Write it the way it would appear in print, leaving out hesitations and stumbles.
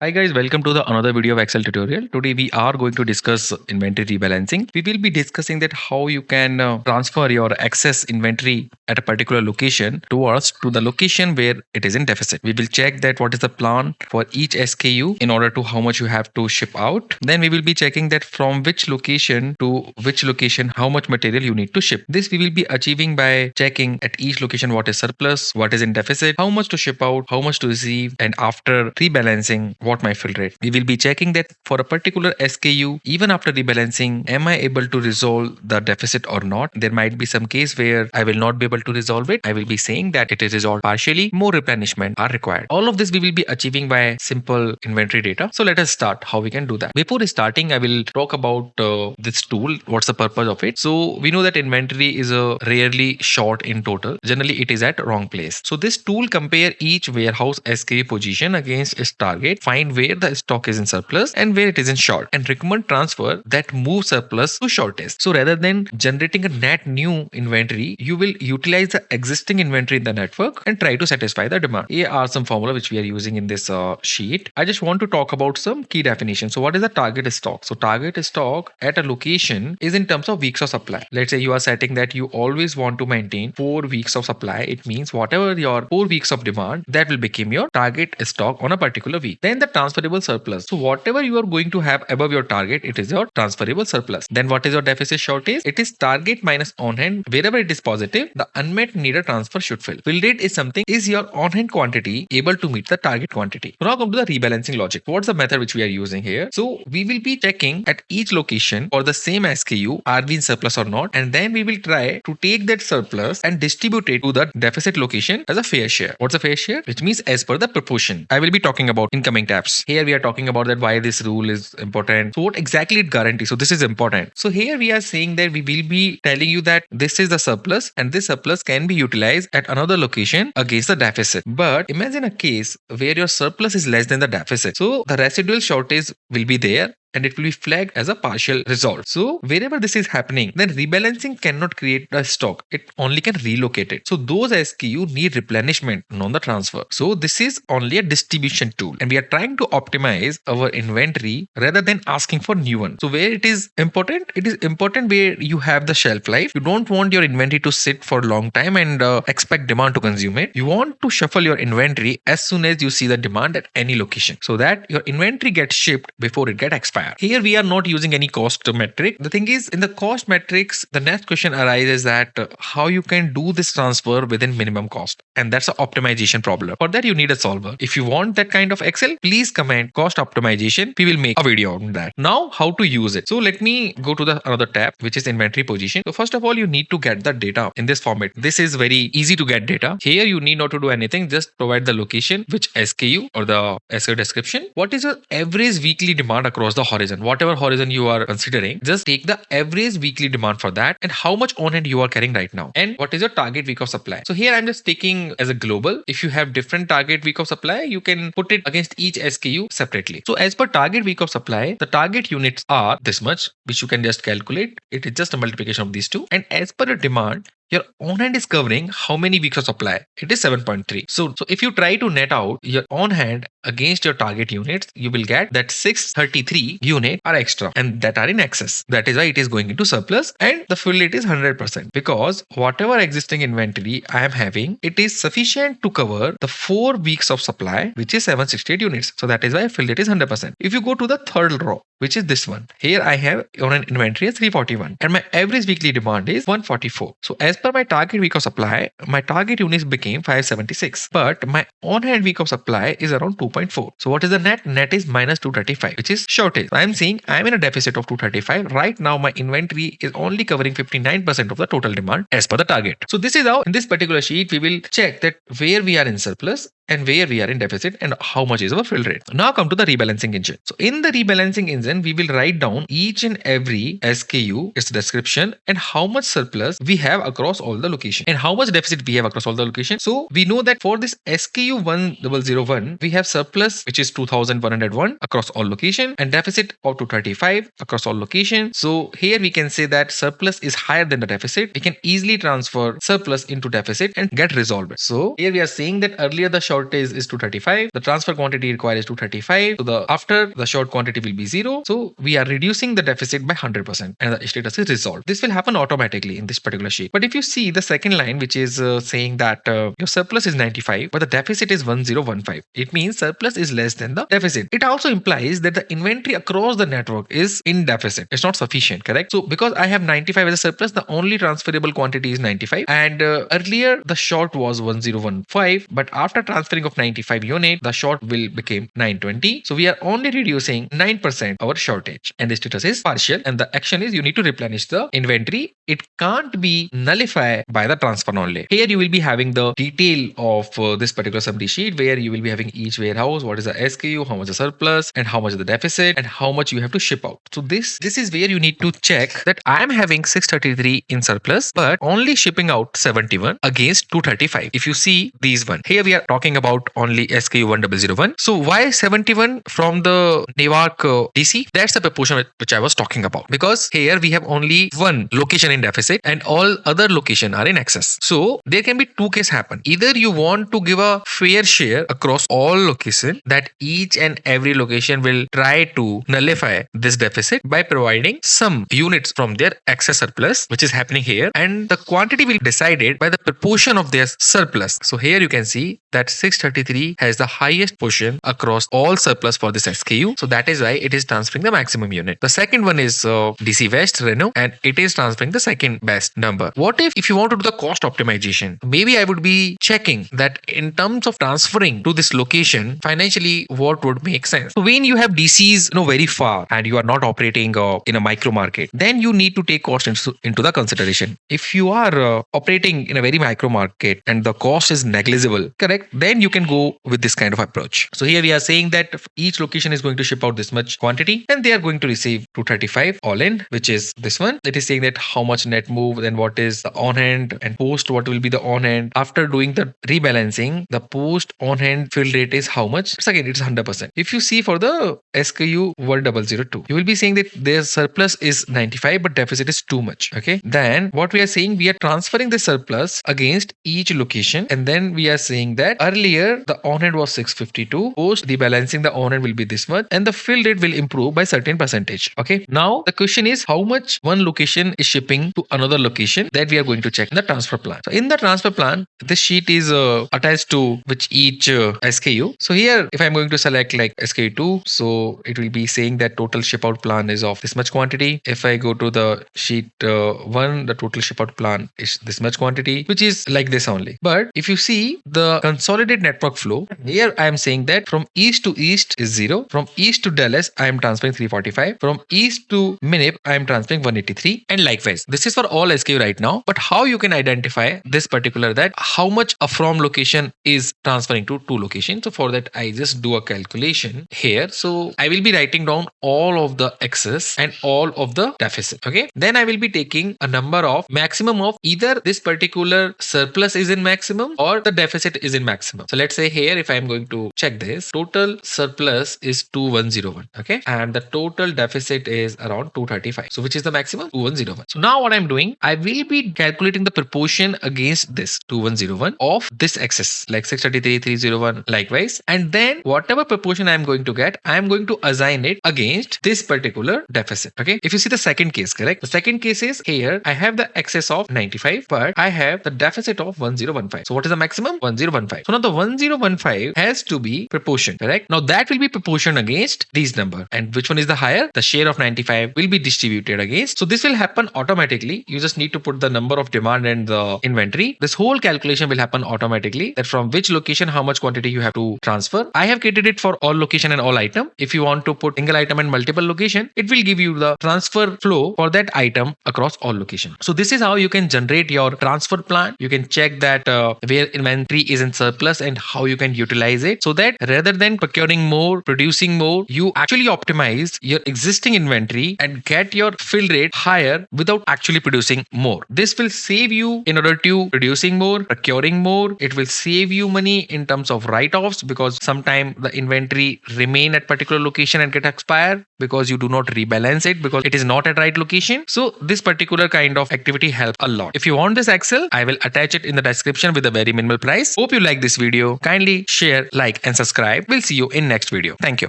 Hi guys, welcome to the another video of Excel tutorial. Today we are going to discuss inventory rebalancing. We will be discussing that how you can transfer your excess inventory at a particular location to the location where it is in deficit. We will check that what is the plan for each SKU in order to how much you have to ship out. Then we will be checking that from which location to which location how much material you need to ship. This we will be achieving by checking at each location what is surplus, what is in deficit, how much to ship out, how much to receive, and after rebalancing what my fill rate. We will be checking that for a particular SKU, even after rebalancing, am I able to resolve the deficit or not? There might be some case where I will not be able to resolve it. I will be saying that it is resolved partially, more replenishment are required. All of this we will be achieving by simple inventory data. So let us start how we can do that. Before starting, I will talk about this tool. What's the purpose of it? So we know that inventory is a rarely short in total. Generally, it is at wrong place. So this tool compare each warehouse SKU position against its target, find where the stock is in surplus and where it is in short, and recommend transfer that move surplus to shortest. So rather than generating a net new inventory, you will utilize the existing inventory in the network and try to satisfy the demand. Here are some formula which we are using in this sheet. I just want to talk about some key definitions. So what is the target stock? So target stock at a location is in terms of weeks of supply. Let's say you are setting that you always want to maintain 4 weeks of supply. It means whatever your 4 weeks of demand, that will become your target stock on a particular week. Then the transferable surplus. So whatever you are going to have above your target, it is your transferable surplus. Then what is your deficit shortage? It is target minus on hand. Wherever it is positive, the unmet needed transfer should fill. Fill rate is something, is your on hand quantity able to meet the target quantity? Now come to the rebalancing logic. What's the method which we are using here? So we will be checking at each location for the same SKU, are we in surplus or not? And then we will try to take that surplus and distribute it to the deficit location as a fair share. What's a fair share? Which means as per the proportion. I will be talking about incoming tabs. Here we are talking about that why this rule is important. So what exactly it guarantees? So this is important. So here we are saying that we will be telling you that this is the surplus and this surplus can be utilized at another location against the deficit. But imagine a case where your surplus is less than the deficit. So the residual shortage will be there and it will be flagged as a partial resolve. So wherever this is happening, then rebalancing cannot create a stock. It only can relocate it. So those SKU need replenishment, not the transfer. So this is only a distribution tool and we are trying to optimize our inventory rather than asking for new one. So where it is important where you have the shelf life. You don't want your inventory to sit for a long time and expect demand to consume it. You want to shuffle your inventory as soon as you see the demand at any location so that your inventory gets shipped before it gets expired. Here we are not using any cost metric. The thing is, in the cost metrics, the next question arises that how you can do this transfer within minimum cost. And that's an optimization problem. For that, you need a solver. If you want that kind of Excel, please comment cost optimization. We will make a video on that. Now, how to use it. So let me go to the another tab, which is inventory position. So first of all, you need to get the data in this format. This is very easy to get data. Here, you need not to do anything. Just provide the location, which SKU or the SKU description. What is your average weekly demand across the horizon? Whatever horizon you are considering, just take the average weekly demand for that and how much on hand you are carrying right now. And what is your target week of supply? So here I'm just taking as a global. If you have different target week of supply, you can put it against each SKU separately. So as per target week of supply, the target units are this much, which you can just calculate. It is just a multiplication of these two. And as per your demand, your on hand is covering how many weeks of supply? It is 7.3. So if you try to net out your on hand against your target units, you will get that 633 units are extra and that are in excess. That is why it is going into surplus and the fill rate is 100% because whatever existing inventory I am having, it is sufficient to cover the 4 weeks of supply, which is 768 units. So that is why fill rate is 100%. If you go to the third row, which is this one, here I have on an inventory as 341 and my average weekly demand is 144. So as per my target week of supply, my target units became 576, but my on hand week of supply is around 2.4. So what is the net? Net is minus 235, which is shortage. I'm saying I'm in a deficit of 235. Right now, my inventory is only covering 59% of the total demand as per the target. So this is how in this particular sheet, we will check that where we are in surplus and where we are in deficit and how much is our fill rate. Now come to the rebalancing engine. So in the rebalancing engine, we will write down each and every SKU, its description and how much surplus we have across all the locations and how much deficit we have across all the locations. So we know that for this SKU 1001, we have surplus which is 2101 across all locations and deficit of 235 across all locations. So here we can say that surplus is higher than the deficit. We can easily transfer surplus into deficit and get resolved. So here we are saying that earlier the short short is 235. The transfer quantity required is 235. So the after the short quantity will be 0. So we are reducing the deficit by 100% and the status is resolved. This will happen automatically in this particular sheet. But if you see the second line, which is saying that your surplus is 95, but the deficit is 1015. It means surplus is less than the deficit. It also implies that the inventory across the network is in deficit. It's not sufficient, correct? So because I have 95 as a surplus, the only transferable quantity is 95. And earlier the short was 1015, but after transferring of 95 unit, the short will become 920. So we are only reducing 9% our shortage, and the status is partial. And the action is you need to replenish the inventory. It can't be nullified by the transfer only. Here you will be having the detail of this particular summary sheet where you will be having each warehouse, what is the SKU, how much the surplus, and how much is the deficit, and how much you have to ship out. So this is where you need to check that I am having 633 in surplus, but only shipping out 71 against 235. If you see these one, here we are talking about only SKU 1001. So why 71 from the Newark DC? That's the proportion which I was talking about, because here we have only one location in deficit and all other location are in excess. So there can be two cases happen. Either you want to give a fair share across all location, that each and every location will try to nullify this deficit by providing some units from their excess surplus, which is happening here, and the quantity will be decided by the proportion of their surplus. So here you can see that 633 has the highest portion across all surplus for this SKU. So that is why it is transferring the maximum unit. The second one is DC West Renault, and it is transferring the second best number. What if you want to do the cost optimization? Maybe I would be checking that in terms of transferring to this location financially, what would make sense. So when you have DCs very far and you are not operating in a micro market, then you need to take cost into the consideration. If you are operating in a very micro market and the cost is negligible, correct, then you can go with this kind of approach. So here we are saying that each location is going to ship out this much quantity and they are going to receive 235 all in, which is this one. It is saying that how much net move, then what is the on hand, and post what will be the on hand. After doing the rebalancing, the post on hand fill rate is how much? It's 100%. If you see for the SKU 1002, you will be saying that their surplus is 95 but deficit is too much. Okay, then what we are saying, we are transferring the surplus against each location, and then we are saying that earlier the on hand was 652, post rebalancing the on hand will be this much, and the fill rate will improve by certain percentage. Okay, now the question is how much one location is shipping to another location, that we are going to check in the transfer plan. So in the transfer plan, this sheet is attached to which each SKU. So here if I'm going to select like SKU2, so it will be saying that total ship out plan is of this much quantity. If I go to the sheet 1, the total ship out plan is this much quantity, which is like this only. But if you see the consolidated network flow, here I am saying that from east to east is 0, from east to Dallas I am transferring 345, from east to Minip I am transferring 183, and likewise this is for all SKU right now. But how you can identify this particular, that how much a from location is transferring to two locations? So for that I just do a calculation here. So I will be writing down all of the excess and all of the deficit. Okay, then I will be taking a number of maximum of either this particular surplus is in maximum or the deficit is in maximum. So let's say here if I am going to check this, total surplus is 2101. Okay, and the total deficit is around 235. So which is the maximum? 2101. So now what I'm doing, I will be calculating the proportion against this 2101 of this excess, like 633, 301, likewise, and then whatever proportion I'm going to get, I'm going to assign it against this particular deficit. Okay, if you see the second case, correct, the second case is here I have the excess of 95 but I have the deficit of 1015. So what is the maximum? 1015. So now the 1015 has to be proportion, correct? Now that will be proportion against these number, and which one is the higher? The share of 95 will be distributed against. So this will happen automatically. You just need to put the number of demand and the inventory. This whole calculation will happen automatically, that from which location how much quantity you have to transfer. I have created it for all location and all item. If you want to put single item and multiple location, it will give you the transfer flow for that item across all location. So this is how you can generate your transfer plan. You can check that where inventory is in surplus and how you can utilize it, so that rather than procuring more, producing more, you actually optimize your existing inventory and get your fill rate higher without actually producing more. This will save you in order to producing more, procuring more. It will save you money in terms of write-offs, because sometimes the inventory remain at particular location and get expired because you do not rebalance it because it is not at right location. So this particular kind of activity helps a lot. If you want this Excel, I will attach it in the description with a very minimal price. Hope you like this video. video, kindly share, like and subscribe. We'll see you in next video. Thank you.